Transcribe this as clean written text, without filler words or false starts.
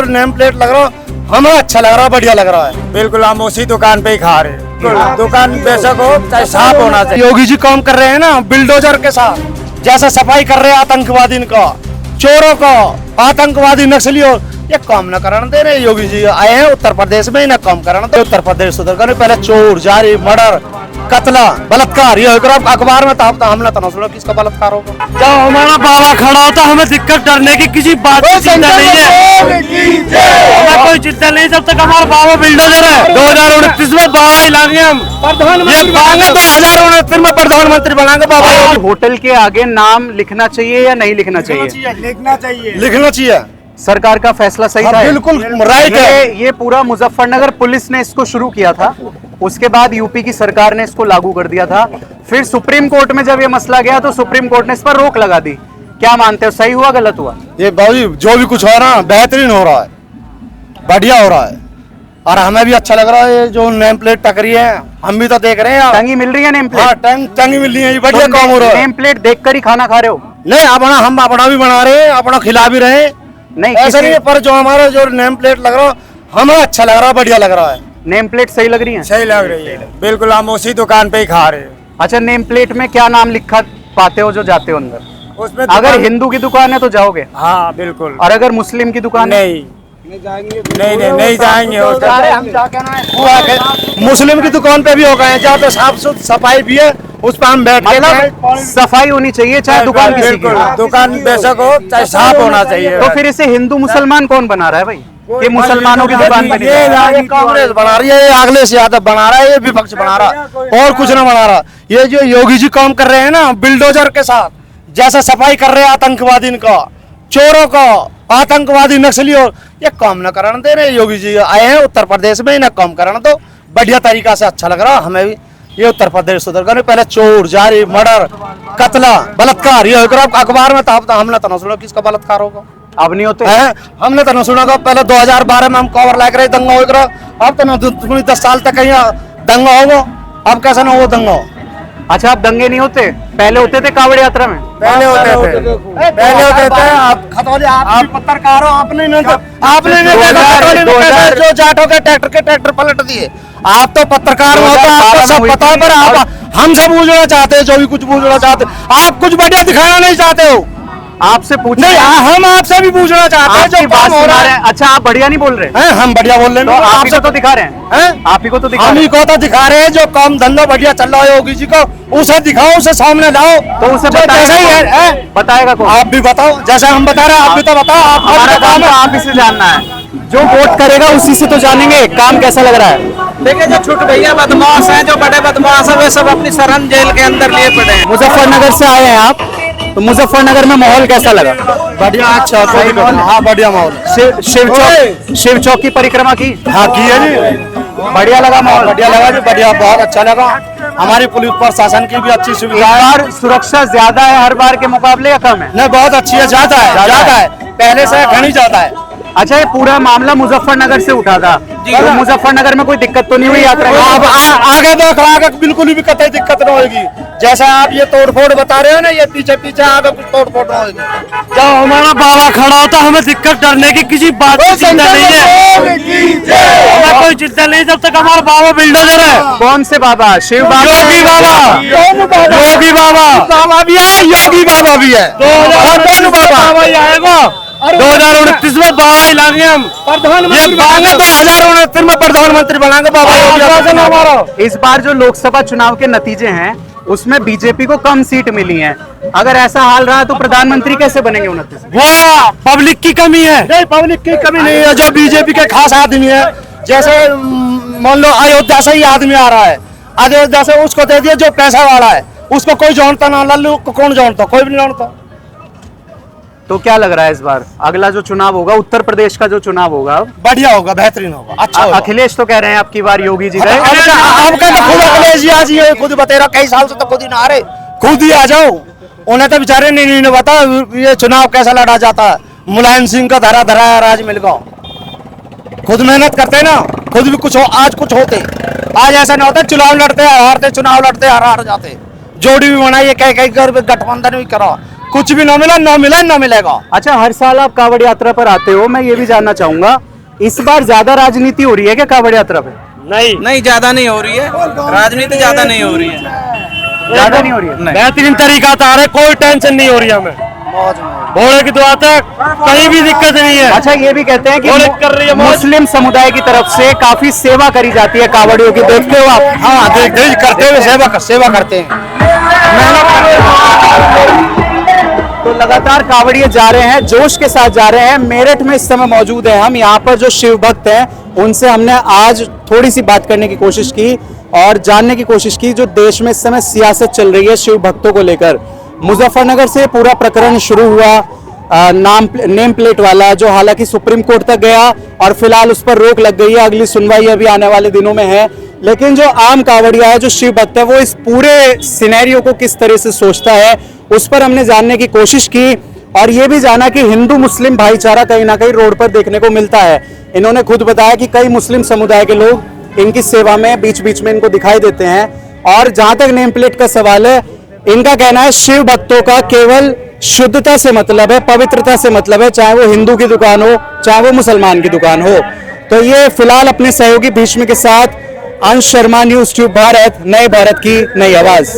जो name plate लग रहा हमें अच्छा लग रहा है, बढ़िया लग रहा है। बिल्कुल हम उसी दुकान पे ही खा रहे हैं। दुकान बेशक हो चाहे साफ होना चाहिए। योगी जी काम कर रहे हैं ना बिल्डोजर के साथ, जैसा सफाई कर रहे हैं आतंकवादी का, चोरों का, आतंकवादी नक्सलियों, ये काम न करने दे रहे। योगी जी आए हैं उत्तर प्रदेश में, इन्हें काम करना दे। उत्तर प्रदेश सुधर कर पहले चोर जारी मर्डर कत्ला बलात्कार ये अखबार में तो हमने तो सुना किसका बलात्कार होगा। जब हमारा बाबा खड़ा होता हमें दिक्कत डरने की किसी बात की चिंता नहीं है, हमें कोई चिंता नहीं जब तक हमारा बाबा बिल्डोजर है। 2029 में बाबा हिलाएंगे हम, ये 2029 में प्रधानमंत्री बनाएंगे बाबा। होटल के आगे नाम लिखना चाहिए या नहीं लिखना चाहिए? लिखना चाहिए। लिखना चाहिए। सरकार का फैसला सही था? बिल्कुल राइट है। ये पूरा मुजफ्फरनगर पुलिस ने इसको शुरू किया था, उसके बाद यूपी की सरकार ने इसको लागू कर दिया था। फिर सुप्रीम कोर्ट में जब ये मसला गया तो सुप्रीम कोर्ट ने इस पर रोक लगा दी। क्या मानते हो, सही हुआ गलत हुआ? ये बाबू जो भी कुछ हो रहा है बेहतरीन हो रहा है, बढ़िया हो रहा है और हमें भी अच्छा लग रहा है। ये जो नेम प्लेट टकरी है हम भी तो देख रहे हैं। टंगी मिल रही है नेम प्लेट? हाँ टंगी मिल रही है, बढ़िया काम हो रहा है। नेम प्लेट देखकर ही खाना खा रहे हो? नहीं अपना हम अपना भी बना रहे हैं, अपना खिला भी रहे हैं। नहीं ऐसा नहीं है, पर जो हमारा जो नेम प्लेट लग रहा हमें अच्छा लग रहा है, बढ़िया लग रहा है। नेम प्लेट सही लग रही है? सही लग रही है। बिल्कुल हम उसी दुकान पे ही खा रहे हैं। अच्छा, नेम प्लेट में क्या नाम लिखा पाते हो जो जाते हो अंदर? उसमें अगर हिंदू की दुकान है तो जाओगे, हाँ बिल्कुल। और अगर मुस्लिम की दुकान है? नहीं जाएंगे। हम जाके ना मुस्लिम की दुकान पे भी हो गए, जहाँ पे साफ सफाई भी है, उस पर हम बैठ मतलब सफाई होनी चाहिए चाहे दुकान किसी की बिल्कुल हो। दुकान बेशक हो चाहे साफ होना चाहिए। तो फिर इसे हिंदू मुसलमान कौन बना रहा है भाई, कि मुसलमानों की दुकान बनी है? ये कांग्रेस बना रही है, ये अखिलेश यादव बना रहा है, ये विपक्ष बना रहा है और कुछ ना बना रहा। ये जो योगी जी काम कर रहे हैं ना बिल्डोजर के साथ, जैसा सफाई कर रहे हैं आतंकवादी का, चोरों का, आतंकवादी नक्सलियों, ये काम न करने दे रहे। योगी जी आए हैं उत्तर प्रदेश में, इन्हें काम करना दो, बढ़िया तरीका से अच्छा लग रहा हमें भी। ये उत्तर प्रदेश सुधर कर पहले चोर जारी मर्डर कत्ला बलात्कार ये अखबार में तो हमने तो सुना किसका बलात्कार होगा। अब नहीं होते हैं हमने तो न सुना था। पहले 2012 में हम कवर लाग रहे दंगा हो रहा, अब तो न 10 साल तक कहीं दंगा होगा, अब कैसा ना हो दंगा हो। अच्छा, अब दंगे नहीं होते? पहले होते थे कांवड़ यात्रा में? पहले होते थे। आप खतौली आप पत्रकार हो, आपने नहीं दो जो जाटों के ट्रैक्टर पलट दिए। आप तो पत्रकार हो तो आपको सब पता है, पर आप हमसे पूछना चाहते हैं, जो भी कुछ पूछना चाहते आप कुछ बढ़िया दिखाना नहीं चाहते हो। आपसे पूछ नहीं हम आपसे भी पूछना चाहते हैं जो काम हो रहा है। अच्छा, आप बढ़िया नहीं बोल रहे हैं? हम बढ़िया बोल रहे तो हैं, आपसे तो दिखा रहे हैं, आप ही को तो दिखा हम रहे ही को तो दिखा रहे हैं। जो काम धंधा बढ़िया चल रहा है योगी जी को, उसे दिखाओ, उसे सामने लाओ। तो उसे जैसा ही है बताएगा कौन? आप भी बताओ, जैसा हम बता रहे हैं आप भी तो बताओ। हमारा काम है आप इसे जानना है, जो वोट करेगा उसी से तो जानेंगे काम कैसा लग रहा है। देखिए जो छोटे भैया बदमाश हैं, जो बड़े बदमाश हैं, वे सब अपनी सरहद जेल के अंदर लिए पड़े हैं। मुजफ्फरनगर से आए हैं आप, तो मुजफ्फरनगर में माहौल कैसा लगा? बढ़िया अच्छा सही माहौल। हाँ बढ़िया माहौल। शिव चौक की परिक्रमा की? हाँ की है जी, बढ़िया लगा माहौल? बढ़िया लगा जी, बढ़िया बहुत अच्छा लगा। हमारी पुलिस प्रशासन की भी अच्छी सुविधा है। बार सुरक्षा ज्यादा है हर बार के मुकाबले या कम है? नहीं बहुत अच्छी है, ज्यादा है पहले से घनी ज्यादा है। अच्छा, ये पूरा मामला मुजफ्फरनगर से उठा था, तो मुजफ्फरनगर में कोई दिक्कत तो नहीं हुई यात्रा में? अब आगे देख आगे बिल्कुल भी कतई दिक्कत नहीं होगी। जैसा आप ये तोड़फोड़ बता रहे हो ना, ये पीछे आगे कुछ तोड़फोड़ नहीं होगी। जब हमारा बाबा खड़ा होता हमें दिक्कत डरने की किसी बात की चिंता नहीं है, हमें कोई चिंता नहीं जब तक हमारा बाबा बिल्डोजर है। कौन से बाबा? शिव बाबा? योगी बाबा, योगी बाबा भी है, योगी बाबा भी है, दोनों बाबा ही आएगा। 2029 में बाबा हिलाएंगे हम, ये 2029 में प्रधानमंत्री बनाएंगे बाबा। इस बार जो लोकसभा चुनाव के नतीजे हैं उसमें बीजेपी को कम सीट मिली है, अगर ऐसा हाल रहा तो प्रधानमंत्री कैसे बनेंगे 29? वो पब्लिक की कमी है। नहीं पब्लिक की कमी नहीं है, जो बीजेपी के खास आदमी है, जैसे मान लो अयोध्या से ही आदमी आ रहा है, अयोध्या से उसको दे दिया जो पैसा वाला है, उसको कोई जानता ना, लल्लू को कौन जानता, कोई भी नहीं जानता। तो क्या लग रहा है इस बार अगला जो चुनाव होगा, उत्तर प्रदेश का जो चुनाव होगा, बढ़िया होगा, बेहतरीन होगा, अच्छा होगा। अखिलेश तो कह रहे हैं अब की बार योगी जी गए। अब तो खुद अखिलेश जी आज ये खुद बता रहा, कई साल से तो खुद ही ना आ रहे, खुद ही आ जाओ। उन्हें तो बेचारे नहीं बता ये चुनाव कैसा लड़ा जाता है। मुलायम सिंह का धरा राज मिल गया, खुद मेहनत करते ना, खुद भी कुछ हो, आज कुछ होते। आज ऐसा नहीं होता चुनाव लड़ते हारते, चुनाव लड़ते हार जाते। जोड़ी भी बनाई, कई गठबंधन भी करा, कुछ भी ना मिला, ना मिला, ना मिलेगा। अच्छा, हर साल आप कावड़ यात्रा पर आते हो, मैं ये भी जानना चाहूंगा इस बार ज्यादा राजनीति हो रही है क्या कावड़ यात्रा पे? नहीं नहीं, ज्यादा नहीं हो रही है राजनीति, ज्यादा नहीं हो रही है। ज्यादा नहीं हो रही है। बेहतरीन तरीका था, अरे कोई टेंशन नहीं हो रही हमें, भोले की दुआ तक कहीं भी दिक्कत नहीं है। अच्छा, ये भी कहते हैं कि मौलिक कर रही है मौज। मुस्लिम समुदाय की तरफ से काफी सेवा करी जाती है कावड़ियों की, देखते हो आप? हाँ, देख करते हुए सेवा करते हैं। तो लगातार कावड़िए जा रहे हैं, जोश के साथ जा रहे हैं। मेरठ में इस समय मौजूद है हम, यहाँ पर जो शिव भक्त हैं उनसे हमने आज थोड़ी सी बात करने की कोशिश की और जानने की कोशिश की जो देश में इस समय सियासत चल रही है शिव भक्तों को लेकर। मुजफ्फरनगर से पूरा प्रकरण शुरू हुआ, नेम प्लेट वाला, जो हालांकि सुप्रीम कोर्ट तक गया और फिलहाल उस पर रोक लग गई है। अगली सुनवाई अभी आने वाले दिनों में है। लेकिन जो आम कावड़िया है, जो शिव भक्त है, वो इस पूरे सिनेरियो को किस तरह से सोचता है उस पर हमने जानने की कोशिश की और ये भी जाना कि हिंदू मुस्लिम भाईचारा कहीं ना कहीं रोड पर देखने को मिलता है। इन्होंने खुद बताया कि कई मुस्लिम समुदाय के लोग इनकी सेवा में बीच बीच में इनको दिखाई देते हैं। और जहां तक नेम प्लेट का सवाल है, इनका कहना है शिव भक्तों का केवल शुद्धता से मतलब है, पवित्रता से मतलब है, चाहे वो हिंदू की दुकान हो चाहे वो मुसलमान की दुकान हो। तो ये फिलहाल अपने सहयोगी भीष्म के साथ अंश शर्मा, न्यूज़ ट्यूब भारत, नए भारत की नई आवाज।